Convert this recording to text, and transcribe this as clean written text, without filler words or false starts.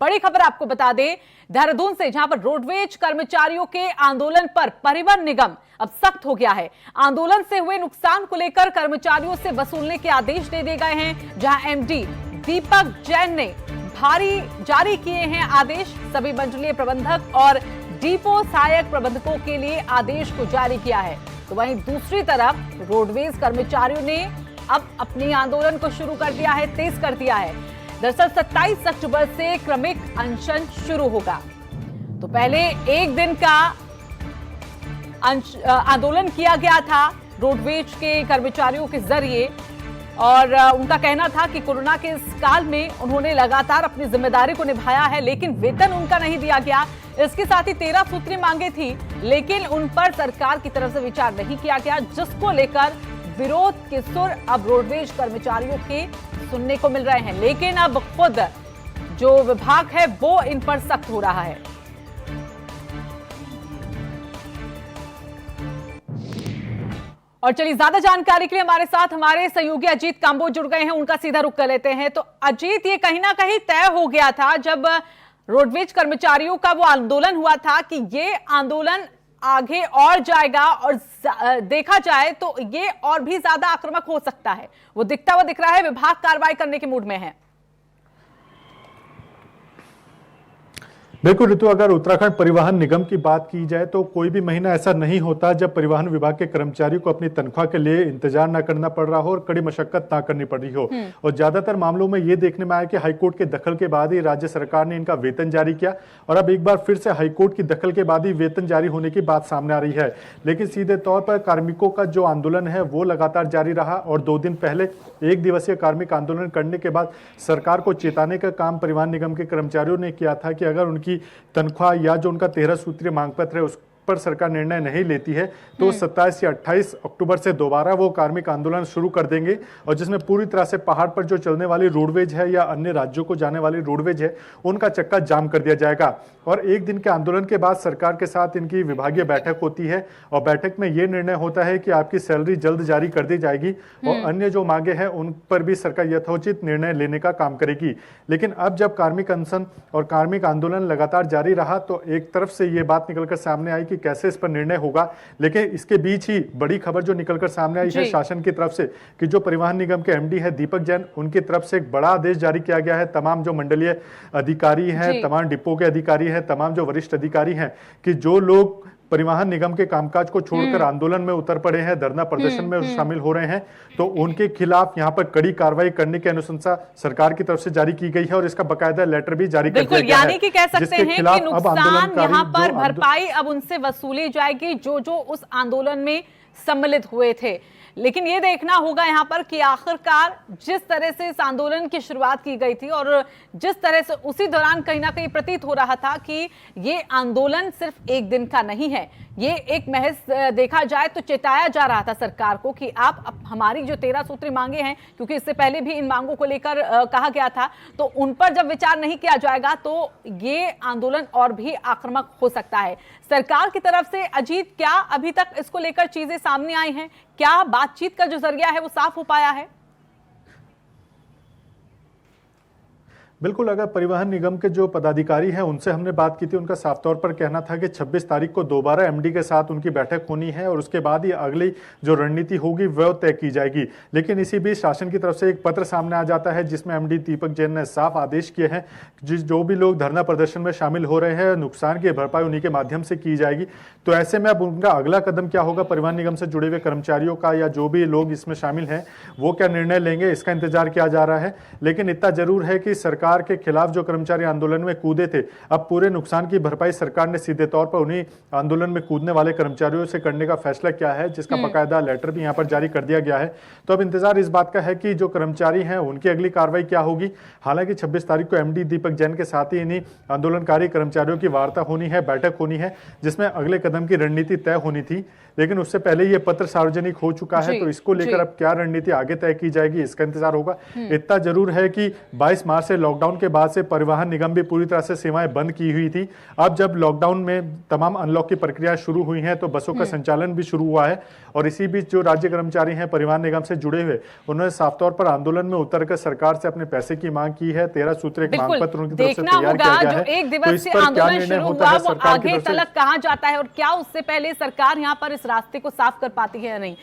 बड़ी खबर आपको बता दें देहरादून से, जहां पर रोडवेज कर्मचारियों के आंदोलन पर परिवहन निगम अब सख्त हो गया है। आंदोलन से हुए नुकसान को लेकर कर्मचारियों से वसूलने के आदेश दे दिए गए हैं, जहां एमडी दीपक जैन ने जारी किए हैं आदेश। सभी मंडलीय प्रबंधक और डिपो सहायक प्रबंधकों के लिए आदेश को जारी किया है। तो वहीं दूसरी तरफ रोडवेज कर्मचारियों ने अब अपने आंदोलन को शुरू कर दिया है, तेज कर दिया है। दरअसल 27 अक्टूबर से क्रमिक अनशन शुरू होगा। तो पहले एक दिन का आंदोलन किया गया था रोडवेज के कर्मचारियों के जरिए, और उनका कहना था कि कोरोना के इस काल में उन्होंने लगातार अपनी जिम्मेदारी को निभाया है, लेकिन वेतन उनका नहीं दिया गया। इसके साथ ही 13 सूत्री मांगे थी, लेकिन उन पर सरकार की तरफ से विचार नहीं किया गया, जिसको लेकर विरोध के सुर अब रोडवेज कर्मचारियों के सुनने को मिल रहे हैं। लेकिन अब खुद जो विभाग है वो इन पर सख्त हो रहा है। और चलिए ज्यादा जानकारी के लिए हमारे साथ हमारे सहयोगी अजीत कांबोज जुड़ गए हैं, उनका सीधा रुख कर लेते हैं। तो अजीत, ये कहीं ना कहीं तय हो गया था जब रोडवेज कर्मचारियों का वो आंदोलन हुआ था कि ये आंदोलन आगे और जाएगा, और देखा जाए तो ये और भी ज्यादा आक्रामक हो सकता है। वो दिखता हुआ दिख रहा है, विभाग कार्रवाई करने के मूड में है। बिल्कुल ऋतु, अगर उत्तराखंड परिवहन निगम की बात की जाए तो कोई भी महीना ऐसा नहीं होता जब परिवहन विभाग के कर्मचारियों को अपनी तनख्वाह के लिए इंतजार न करना पड़ रहा हो और कड़ी मशक्कत ना करनी पड़ रही हो। और ज्यादातर मामलों में ये देखने में आया कि हाईकोर्ट के दखल के बाद ही राज्य सरकार ने इनका वेतन जारी किया, और अब एक बार फिर से हाईकोर्ट की दखल के बाद ही वेतन जारी होने की बात सामने आ रही है। लेकिन सीधे तौर पर कार्मिकों का जो आंदोलन है वो लगातार जारी रहा, और 2 दिन पहले एक दिवसीय कार्मिक आंदोलन करने के बाद सरकार को चेताने का काम परिवहन निगम के कर्मचारियों ने किया था कि अगर उनकी तनख्वाह या जो उनका 13 सूत्रीय मांग पत्र है उस पर सरकार निर्णय नहीं लेती है तो 27 या 28 अक्टूबर से दोबारा वो कार्मिक आंदोलन शुरू कर देंगे, और जिसमें पूरी तरह से पहाड़ पर जो चलने वाली रोडवेज है या अन्य राज्यों को जाने वाली रोडवेज है उनका चक्का जाम कर दिया जाएगा। और एक दिन के आंदोलन के बाद सरकार के साथ इनकी विभागीय बैठक होती है, और बैठक में ये निर्णय होता है कि आपकी सैलरी जल्द जारी कर दी जाएगी, और अन्य जो मांगे हैं उन पर भी सरकार यथोचित निर्णय लेने का काम करेगी। लेकिन अब जब कार्मिक अनशन और कार्मिक आंदोलन लगातार जारी रहा तो एक तरफ से ये बात निकलकर सामने आई कि कैसे इस पर निर्णय होगा, लेकिन इसके बीच ही बड़ी खबर जो निकलकर सामने आई है शासन की तरफ से कि जो परिवहन निगम के एमडी है दीपक जैन, उनकी तरफ से एक बड़ा आदेश जारी किया गया है तमाम जो मंडलीय अधिकारी हैं, तमाम डिपो के अधिकारी हैं, तमाम जो वरिष्ठ अधिकारी हैं, कि जो लोग परिवहन निगम के कामकाज को छोड़कर आंदोलन में उतर पड़े हैं, धरना प्रदर्शन में शामिल हो रहे हैं, तो उनके खिलाफ यहाँ पर कड़ी कार्रवाई करने की अनुशंसा सरकार की तरफ से जारी की गई है, और इसका बकायदा लेटर भी जारी कर दिया गया है। यानी कि कह सकते हैं कि नुकसान यहाँ पर भरपाई अब उनसे वसूली जाएगी जो उस आंदोलन में सम्मिलित हुए थे। लेकिन ये देखना होगा यहाँ पर कि आखिरकार जिस तरह से इस आंदोलन की शुरुआत की गई थी और जिस तरह से उसी दौरान कहीं ना कहीं प्रतीत हो रहा था कि ये आंदोलन सिर्फ एक दिन का नहीं है, ये एक महज देखा जाए तो चेताया जा रहा था सरकार को कि आप हमारी जो 13 सूत्री मांगे हैं, क्योंकि इससे पहले भी इन मांगों को लेकर कहा गया था, तो उन पर जब विचार नहीं किया जाएगा तो ये आंदोलन और भी आक्रामक हो सकता है। सरकार की तरफ से अजीत, क्या अभी तक इसको लेकर चीजें सामने आई हैं? क्या बातचीत का जो जरिया है वो साफ हो पाया है? बिल्कुल, अगर परिवहन निगम के जो पदाधिकारी हैं उनसे हमने बात की थी, उनका साफ तौर पर कहना था कि 26 तारीख को दोबारा एमडी के साथ उनकी बैठक होनी है, और उसके बाद ही अगली जो रणनीति होगी वह तय की जाएगी। लेकिन इसी बीच शासन की तरफ से एक पत्र सामने आ जाता है जिसमें एमडी दीपक जैन ने साफ आदेश किए हैं जो भी लोग धरना प्रदर्शन में शामिल हो रहे हैं नुकसान की भरपाई उन्हीं के माध्यम से की जाएगी। तो ऐसे में अब उनका अगला कदम क्या होगा, परिवहन निगम से जुड़े हुए कर्मचारियों का या जो भी लोग इसमें शामिल हैं वो क्या निर्णय लेंगे, इसका इंतजार किया जा रहा है। लेकिन इतना जरूर है कि सरकार के खिलाफ जो कर्मचारी आंदोलन में कूदे थे, अब पूरे नुकसान की भरपाई सरकार ने सीधे तौर पर उन्हीं आंदोलन में कूदने वाले कर्मचारियों से करने का फैसला किया है, जिसका बकायदा लेटर भी यहां पर जारी कर दिया गया है। तो अब इंतजार इस बात का है कि जो कर्मचारी हैं उनकी अगली कार्रवाई क्या होगी। हालांकि 26 तारीख को एमडी दीपक जैन के साथ ही इन्हीं आंदोलनकारी कर्मचारियों की वार्ता होनी है, बैठक होनी है, जिसमें अगले कदम की रणनीति तय होनी थी। लेकिन उससे पहले ये पत्र सार्वजनिक हो चुका है, तो इसको लेकर अब क्या रणनीति आगे तय की जाएगी इसका इंतजार होगा। इतना जरूर है कि 22 मार्च से लॉकडाउन लॉकडाउन के बाद से परिवहन निगम भी पूरी तरह से सेवाएं बंद की हुई थी। अब जब लॉकडाउन में तमाम अनलॉक की प्रक्रिया शुरू हुई है तो बसों का संचालन भी शुरू हुआ है और इसी बीच जो राज्य कर्मचारी हैं परिवहन निगम से जुड़े हुए, उन्होंने साफ तौर पर आंदोलन में उतरकर सरकार से अपने पैसे की मांग की है। 13 सूत्री एक मांग पत्र उनकी तरफ से तैयार किया गया है। जो एक तो दिवसीय इस पर क्या आंदोलन निर्णय शुरू होता हुआ है वो सरकार की आगे तरफ से? तलक कहां जाता है और क्या उससे पहले सरकार यहां पर इस रास्ते को साफ कर पाती है या नहीं?